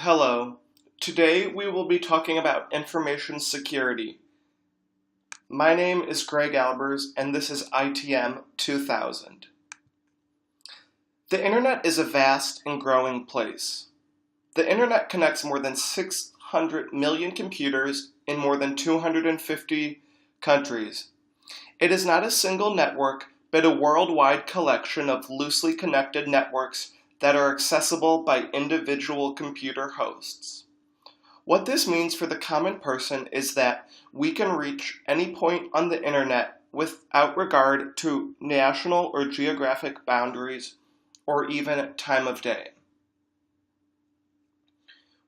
Hello. Today we will be talking about information security. My name is Greg Albers and this is ITM 2000. The internet is a vast and growing place. The internet connects more than 600 million computers in more than 250 countries. It is not a single network, but a worldwide collection of loosely connected networks that are accessible by individual computer hosts. What this means for the common person is that we can reach any point on the internet without regard to national or geographic boundaries or even time of day.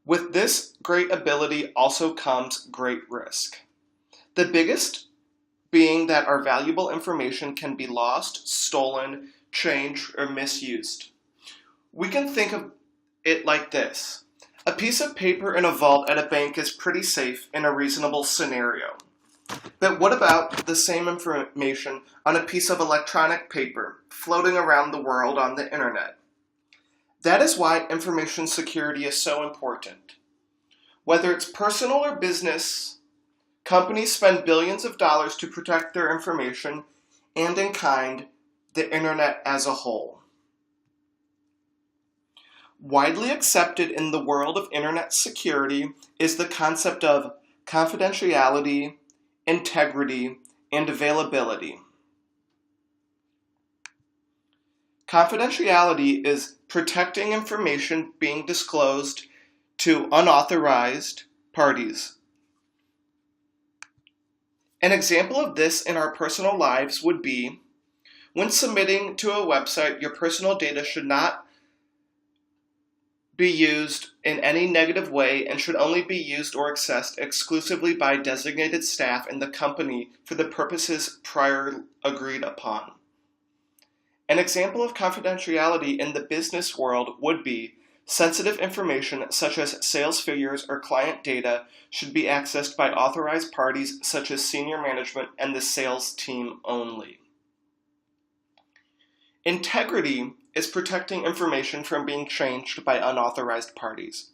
With this great ability also comes great risk. The biggest being that our valuable information can be lost, stolen, changed, or misused. We can think of it like this. A piece of paper in a vault at a bank is pretty safe in a reasonable scenario. But what about the same information on a piece of electronic paper floating around the world on the internet? That is why information security is so important. Whether it's personal or business, companies spend billions of dollars to protect their information and, in kind, the internet as a whole. Widely accepted in the world of internet security is the concept of confidentiality, integrity, and availability. Confidentiality is protecting information being disclosed to unauthorized parties. An example of this in our personal lives would be when submitting to a website, your personal data should not be used in any negative way and should only be used or accessed exclusively by designated staff in the company for the purposes prior agreed upon. An example of confidentiality in the business world would be sensitive information such as sales figures or client data should be accessed by authorized parties such as senior management and the sales team only. Integrity is protecting information from being changed by unauthorized parties.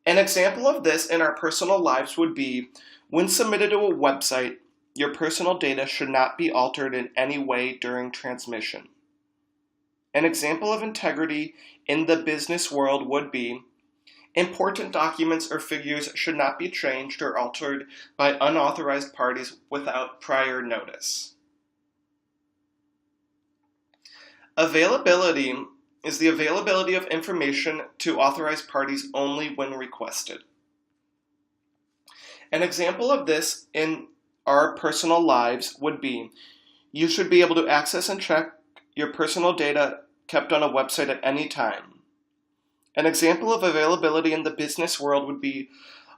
An example of this in our personal lives would be when submitted to a website, your personal data should not be altered in any way during transmission. An example of integrity in the business world would be important documents or figures should not be changed or altered by unauthorized parties without prior notice. Availability is the availability of information to authorized parties only when requested. An example of this in our personal lives would be you should be able to access and check your personal data kept on a website at any time. An example of availability in the business world would be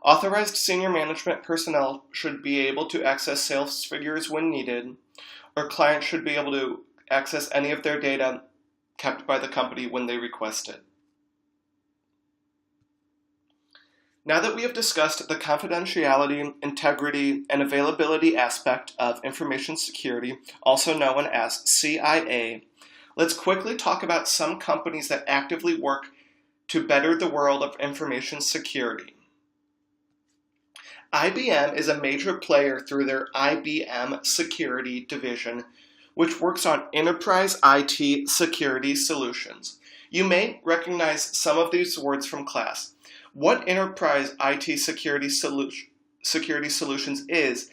authorized senior management personnel should be able to access sales figures when needed, or clients should be able to access any of their data kept by the company when they request it. Now that we have discussed the confidentiality, integrity, and availability aspect of information security, also known as CIA, let's quickly talk about some companies that actively work to better the world of information security. IBM is a major player through their IBM Security division, which works on enterprise IT security solutions. You may recognize some of these words from class. What enterprise IT security solutions is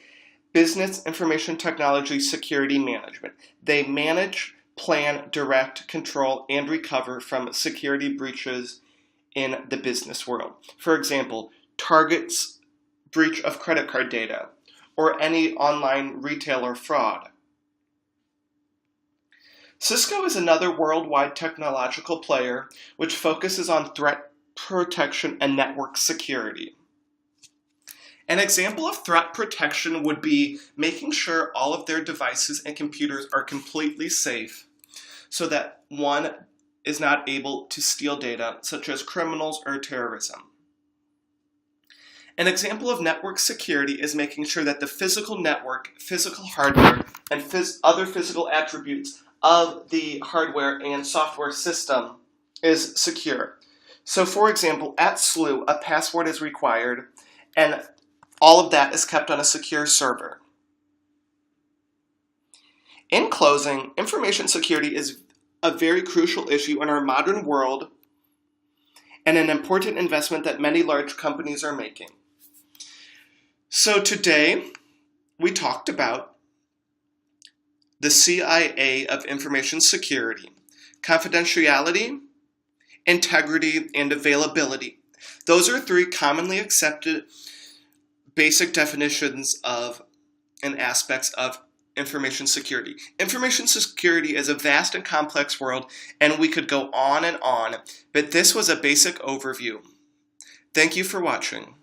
business information technology security management. They manage, plan, direct, control, and recover from security breaches in the business world. For example, Target's breach of credit card data, or any online retailer fraud. Cisco is another worldwide technological player which focuses on threat protection and network security. An example of threat protection would be making sure all of their devices and computers are completely safe so that one is not able to steal data, such as criminals or terrorism. An example of network security is making sure that the physical network, physical hardware, and other physical attributes of the hardware and software system is secure. So for example, at SLU, a password is required, and all of that is kept on a secure server. In closing, information security is a very crucial issue in our modern world and an important investment that many large companies are making. So today, we talked about the CIA of information security: confidentiality, integrity, and availability. Those are three commonly accepted basic definitions of and aspects of information security. Information security is a vast and complex world, and we could go on and on, but this was a basic overview. Thank you for watching.